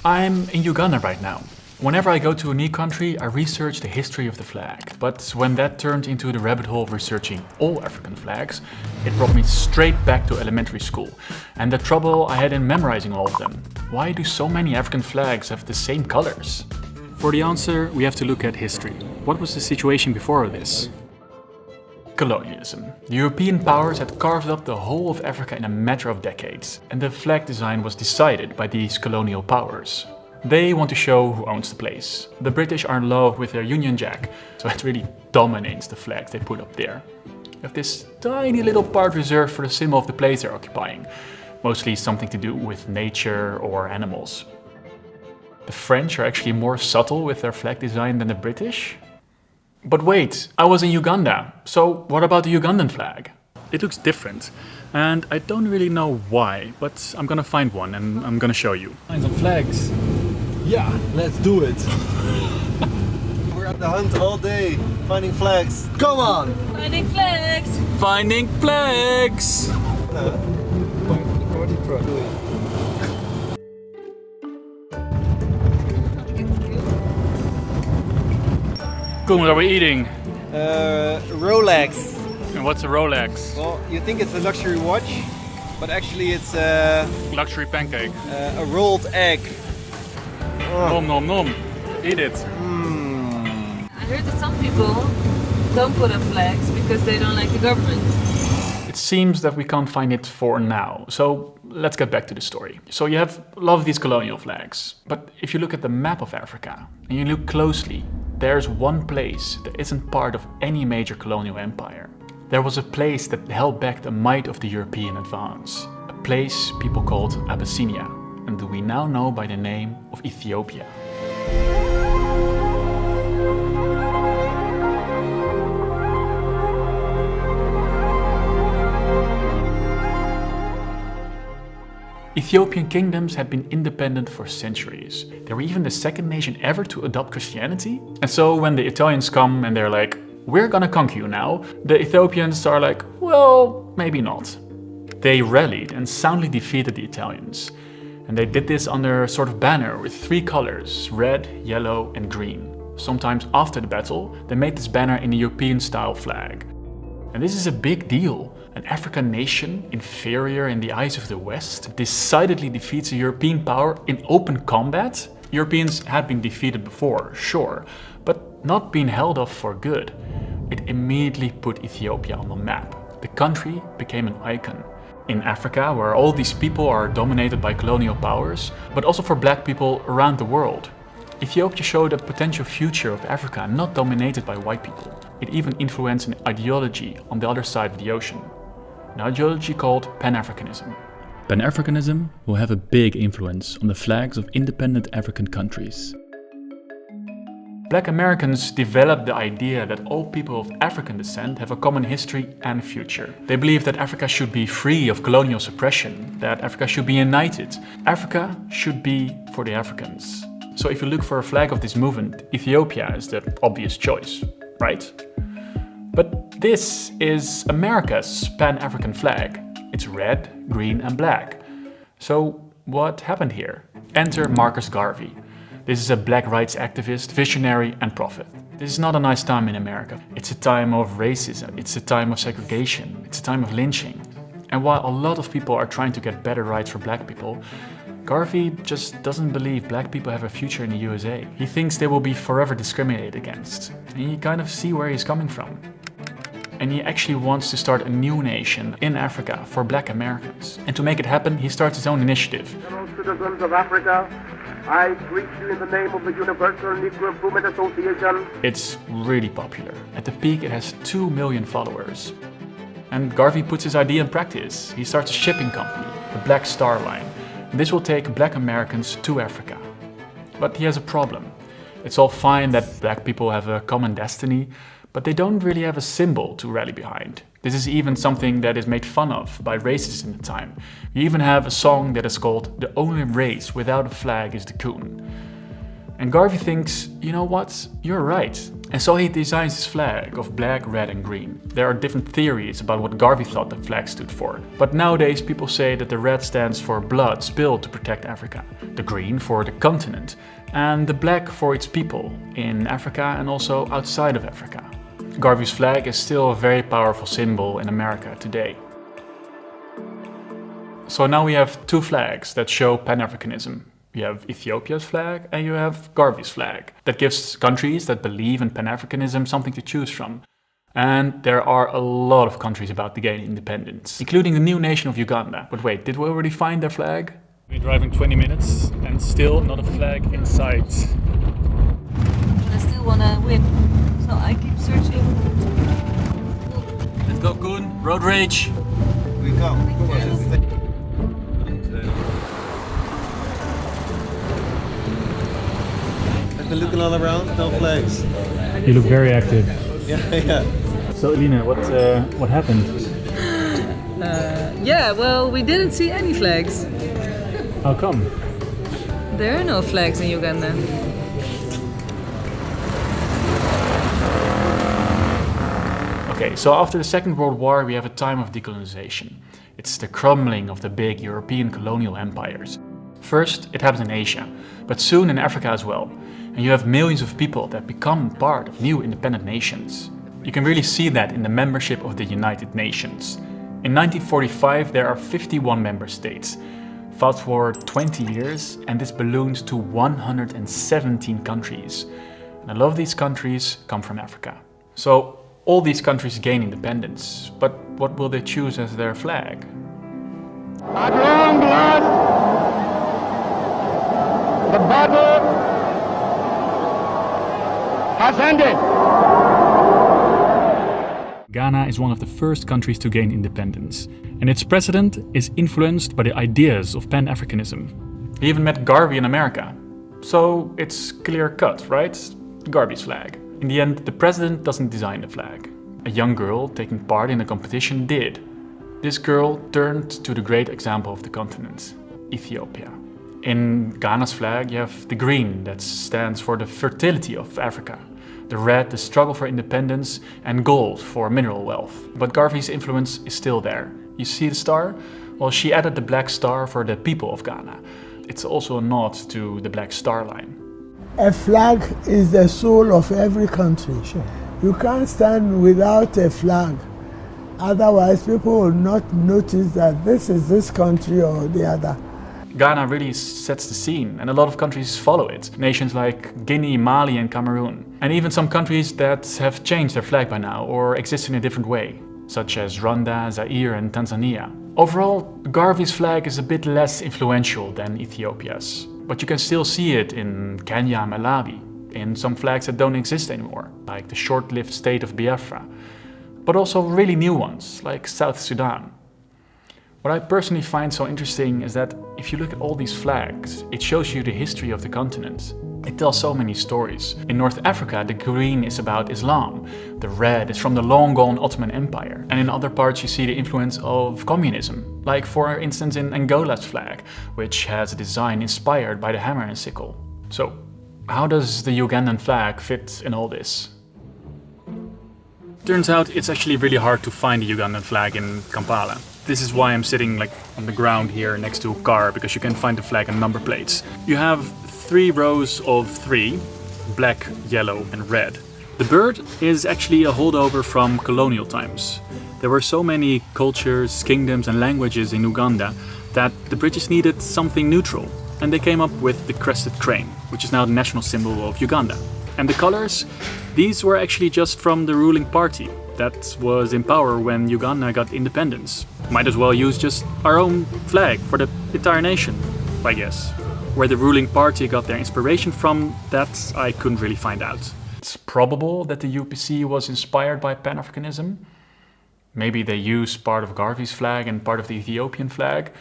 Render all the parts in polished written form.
I'm in Uganda right now. Whenever I go to a new country, I research the history of the flag. But when that turned into the rabbit hole of researching all African flags, it brought me straight back to elementary school and the trouble I had in memorizing all of them. Why do so many African flags have the same colors? For the answer, we have to look at history. What was the situation before this? Colonialism. The European powers had carved up the whole of Africa in a matter of decades, and the flag design was decided by these colonial powers. They want to show who owns the place. The British are in love with their Union Jack, so it really dominates the flag they put up there. You have this tiny little part reserved for the symbol of the place they're occupying, mostly something to do with nature or animals. The French are actually more subtle with their flag design than the British. But wait, I was in Uganda, so what about the Ugandan flag? It looks different, and I don't really know why, but I'm gonna find one and I'm gonna show you. Find some flags. Yeah, let's do it. We're at the hunt all day, finding flags. Come on! Finding flags! Finding flags! Koen, what are we eating? Rolex. And what's a Rolex? Well, you think it's a luxury watch, but actually it's Luxury pancake. a rolled egg. Nom nom nom. Eat it. I heard that some people don't put up flags because they don't like the government. It seems that we can't find it for now, so let's get back to the story. So you have a lot of these colonial flags, but if you look at the map of Africa and you look closely, there's one place that isn't part of any major colonial empire. There was a place that held back the might of the European advance, a place people called Abyssinia, and we now know by the name of Ethiopia. Ethiopian kingdoms had been independent for centuries. They were even the second nation ever to adopt Christianity. And so when the Italians come and they're like, we're gonna conquer you now, the Ethiopians are like, well, maybe not. They rallied and soundly defeated the Italians. And they did this under a sort of banner with three colors, red, yellow and green. Sometimes after the battle, they made this banner in a European-style flag. And this is a big deal. An African nation, inferior in the eyes of the West, decidedly defeats a European power in open combat. Europeans had been defeated before, sure, but not been held off for good. It immediately put Ethiopia on the map. The country became an icon. In Africa, where all these people are dominated by colonial powers, but also for black people around the world. Ethiopia showed a potential future of Africa not dominated by white people. It even influenced an ideology on the other side of the ocean. An ideology called Pan-Africanism. Pan-Africanism will have a big influence on the flags of independent African countries. Black Americans developed the idea that all people of African descent have a common history and future. They believed that Africa should be free of colonial suppression, that Africa should be united. Africa should be for the Africans. So if you look for a flag of this movement, Ethiopia is the obvious choice, right? But this is America's Pan-African flag. It's red, green and black. So what happened here? Enter Marcus Garvey. This is a black rights activist, visionary and prophet. This is not a nice time in America. It's a time of racism, it's a time of segregation, it's a time of lynching. And while a lot of people are trying to get better rights for black people, Garvey just doesn't believe black people have a future in the USA. He thinks they will be forever discriminated against. And you kind of see where he's coming from. And he actually wants to start a new nation in Africa for black Americans. And to make it happen, he starts his own initiative. Fellow citizens of Africa, I greet you in the name of the Universal Negro Improvement Association. It's really popular. At the peak, it has 2 million followers. And Garvey puts his idea in practice. He starts a shipping company, the Black Star Line. This will take black Americans to Africa. But he has a problem. It's all fine that black people have a common destiny, but they don't really have a symbol to rally behind. This is even something that is made fun of by racists in the time. You even have a song that is called "The Only Race Without a Flag is the Coon." And Garvey thinks, you know what, you're right. And so he designs his flag of black, red and green. There are different theories about what Garvey thought the flag stood for. But nowadays people say that the red stands for blood spilled to protect Africa, the green for the continent, and the black for its people in Africa and also outside of Africa. Garvey's flag is still a very powerful symbol in America today. So now we have two flags that show Pan-Africanism. You have Ethiopia's flag and you have Garvey's flag. That gives countries that believe in Pan-Africanism something to choose from. And there are a lot of countries about to gain independence, including the new nation of Uganda. But wait, did we already find their flag? We're driving 20 minutes and still not a flag in sight. I still wanna win, so I keep searching. Let's go, Koen. Road rage. We go. I've been looking all around, no flags. You look very active. Yeah. So, Elina, what happened? Yeah, well, we didn't see any flags. How come? There are no flags in Uganda. Okay, so after the Second World War we have a time of decolonization. It's the crumbling of the big European colonial empires. First, it happens in Asia, but soon in Africa as well. And you have millions of people that become part of new independent nations. You can really see that in the membership of the United Nations. In 1945 there are 51 member states. Fast forward 20 years and this balloons to 117 countries. And a lot of these countries come from Africa. So all these countries gain independence, but what will they choose as their flag? At long last, the battle has ended. Ghana is one of the first countries to gain independence, and its president is influenced by the ideas of Pan-Africanism. He even met Garvey in America. So it's clear cut, right? Garvey's flag. In the end, the president doesn't design the flag. A young girl taking part in a competition did. This girl turned to the great example of the continent, Ethiopia. In Ghana's flag you have the green that stands for the fertility of Africa, the red the struggle for independence, and gold for mineral wealth. But Garvey's influence is still there. You see the star? Well, she added the black star for the people of Ghana. It's also a nod to the Black Star Line. A flag is the soul of every country. You can't stand without a flag. Otherwise, people will not notice that this is this country or the other. Ghana really sets the scene, and a lot of countries follow it. Nations like Guinea, Mali and Cameroon. And even some countries that have changed their flag by now or exist in a different way, such as Rwanda, Zaire and Tanzania. Overall, Garvey's flag is a bit less influential than Ethiopia's, but you can still see it in Kenya and Malawi, in some flags that don't exist anymore, like the short-lived state of Biafra, but also really new ones, like South Sudan. What I personally find so interesting is that if you look at all these flags, it shows you the history of the continent. It tells so many stories. In North Africa, the green is about Islam, the red is from the long-gone Ottoman Empire, and in other parts you see the influence of communism, like for instance in Angola's flag, which has a design inspired by the hammer and sickle. So, how does the Ugandan flag fit in all this? Turns out it's actually really hard to find the Ugandan flag in Kampala. This is why I'm sitting on the ground here next to a car, because you can find the flag and number plates. You have 3 rows of 3, black, yellow and red. The bird is actually a holdover from colonial times. There were so many cultures, kingdoms and languages in Uganda that the British needed something neutral, and they came up with the crested crane, which is now the national symbol of Uganda. And the colors? These were actually just from the ruling party that was in power when Uganda got independence. Might as well use just our own flag for the entire nation, I guess. Where the ruling party got their inspiration from, that I couldn't really find out. It's probable that the UPC was inspired by Pan-Africanism. Maybe they used part of Garvey's flag and part of the Ethiopian flag.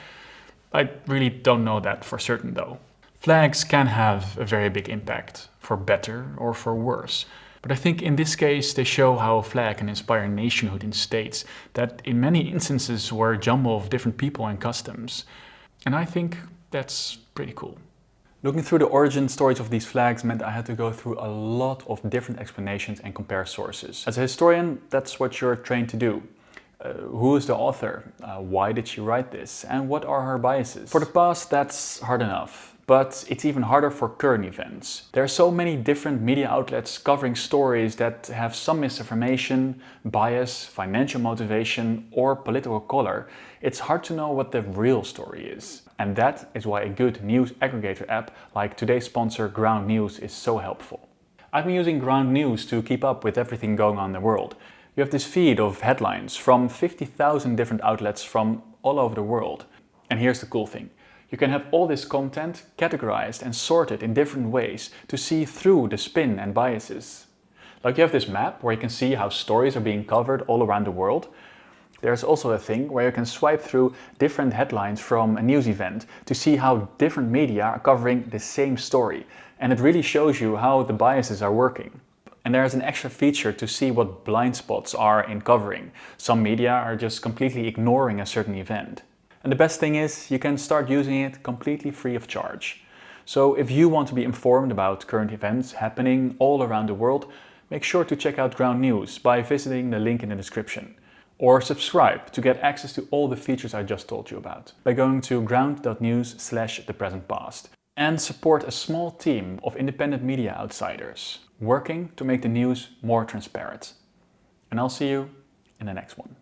I really don't know that for certain though. Flags can have a very big impact, for better or for worse. But I think in this case they show how a flag can inspire nationhood in states that in many instances were a jumble of different people and customs. And I think that's pretty cool. Looking through the origin stories of these flags meant I had to go through a lot of different explanations and compare sources. As a historian, that's what you're trained to do. Who is the author? Why did she write this? And what are her biases? For the past, that's hard enough. But it's even harder for current events. There are so many different media outlets covering stories that have some misinformation, bias, financial motivation, or political color. It's hard to know what the real story is. And that is why a good news aggregator app like today's sponsor Ground News is so helpful. I've been using Ground News to keep up with everything going on in the world. You have this feed of headlines from 50,000 different outlets from all over the world. And here's the cool thing. You can have all this content categorized and sorted in different ways to see through the spin and biases. Like you have this map where you can see how stories are being covered all around the world. There's also a thing where you can swipe through different headlines from a news event to see how different media are covering the same story. And it really shows you how the biases are working. And there's an extra feature to see what blind spots are in covering. Some media are just completely ignoring a certain event. And the best thing is, you can start using it completely free of charge. So if you want to be informed about current events happening all around the world, make sure to check out Ground News by visiting the link in the description. Or subscribe to get access to all the features I just told you about by going to ground.news/thepresentpast. And support a small team of independent media outsiders working to make the news more transparent. And I'll see you in the next one.